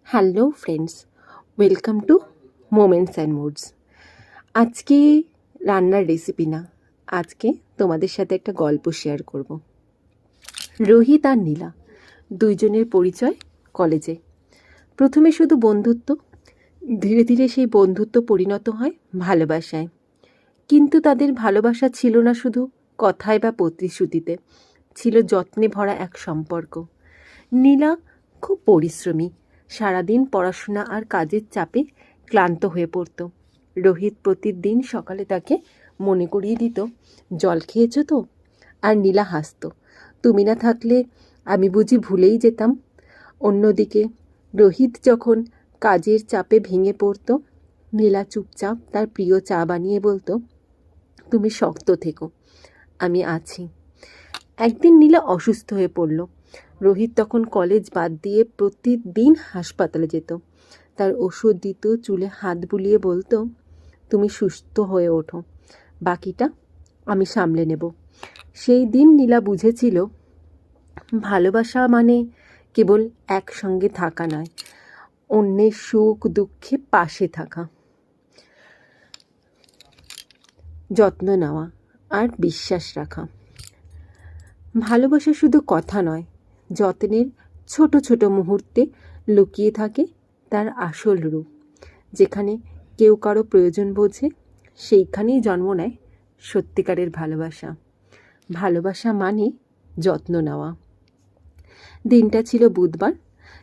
Hello friends, welcome to moments and moods. আজকে রান্নার recipe না, আজকে তোমাদের সাথে একটা গল্প শেয়ার করব। রোহিত আর নীলা দুইজনের পরিচয় কলেজে। প্রথমে শুধু বন্ধুত্ব, ধীরে ধীরে সেই বন্ধুত্ব পরিণত হয় ভালোবাসায়। কিন্তু তাদের ভালোবাসা ছিল না শুধু কথায় বা প্রতিশ্রুতিতে, ছিল যত্নে ভরা এক সম্পর্ক। নীলা খুব পরিশ্রমী, সারাদিন পড়াশোনা আর কাজের চাপে ক্লান্ত হয়ে পড়ত। রোহিত প্রতিদিন সকালে তাকে মনে করিয়ে দিত, জল খেয়েছো তো? আর নীলা হাসত, তুমি না থাকলে আমি বুঝি ভুলেই যেতাম। অন্যদিকে রোহিত যখন কাজের চাপে ভেঙে পড়ত, নীলা চুপচাপ তার প্রিয় চা বানিয়ে বলতো, তুমি শক্ত থেকো, আমি আছি। একদিন নীলা অসুস্থ হয়ে পড়ল। রোহিত তখন কলেজ বাদ দিয়ে প্রতিদিন হাসপাতালে যেত। তার ওষুধ দিত, চুলে হাত বুলিয়ে বলতো, তুমি সুস্থ হয়ে ওঠো, বাকিটা আমি সামলে নেব। সেই দিন নীলা বুঝেছিল, ভালোবাসা মানে কেবল একসঙ্গে থাকা নয়, অন্যের সুখ দুঃখে পাশে থাকা, যত্ন নেওয়া আর বিশ্বাস রাখা। ভালোবাসা শুধু কথা নয়, যত্নের ছোট ছোট মুহূর্তে লুকিয়ে থাকে তার আসল রূপ। যেখানে কেউ কারো প্রয়োজন বোঝে, সেইখানেই জন্ম নেয় সত্যিকারের ভালোবাসা। ভালোবাসা মানে যত্ন নেওয়া। দিনটা ছিল বুধবার।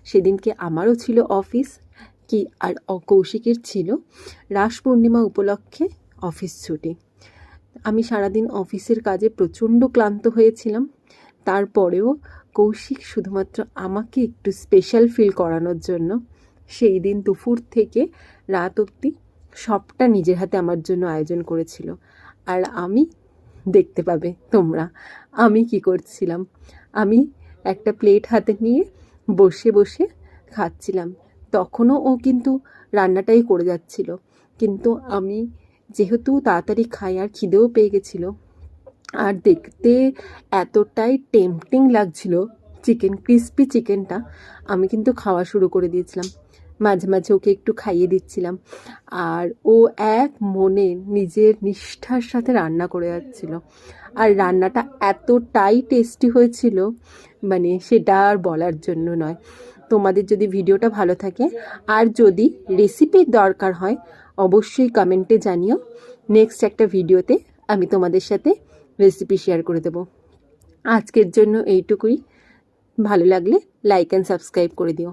সেদিনকে আমারও ছিল অফিস, আর কৌশিকের ছিল রাস পূর্ণিমা উপলক্ষে অফিস ছুটি। আমি সারাদিন অফিসের কাজে প্রচণ্ড ক্লান্ত হয়েছিলাম। তারপরেও কৌশিক শুধুমাত্র আমাকে একটু স্পেশাল ফিল করানোর জন্য সেই দিন দুপুর থেকে রাত অবধি সবটা নিজের হাতে আমার জন্য আয়োজন করেছিল। আর আমি, দেখতে পাবে তোমরা আমি কি করছিলাম। আমি একটা প্লেট হাতে নিয়ে বসে বসে খাচ্ছিলাম। তখনও ও কিন্তু রান্নাটাই করে যাচ্ছিল, কিন্তু আমি যেহেতু তাড়াতাড়ি খাই আর খিদেও পেয়ে গেছিলো, আর দেখতে এতটাই টেম্পটিং লাগছিল ক্রিস্পি চিকেনটা, আমি কিন্তু খাওয়া শুরু করে দিয়েছিলাম। মাঝে মাঝে ওকে একটু খাইয়ে দিচ্ছিলাম, আর ও এক মনে নিজের নিষ্ঠার সাথে রান্না করে যাচ্ছিল। আর রান্নাটা এতটাই টেস্টি হয়েছিল, মানে সেটা আর বলার জন্য নয়। তোমাদের যদি ভিডিওটা ভালো থাকে আর যদি রেসিপির দরকার হয়, অবশ্যই কমেন্টে জানিও। নেক্সট একটা ভিডিওতে আমি তোমাদের সাথে রেসিপি শেয়ার করে দেব। আজকের জন্য এইটুকুই। ভালো লাগলে লাইক অ্যান্ড সাবস্ক্রাইব করে দিও।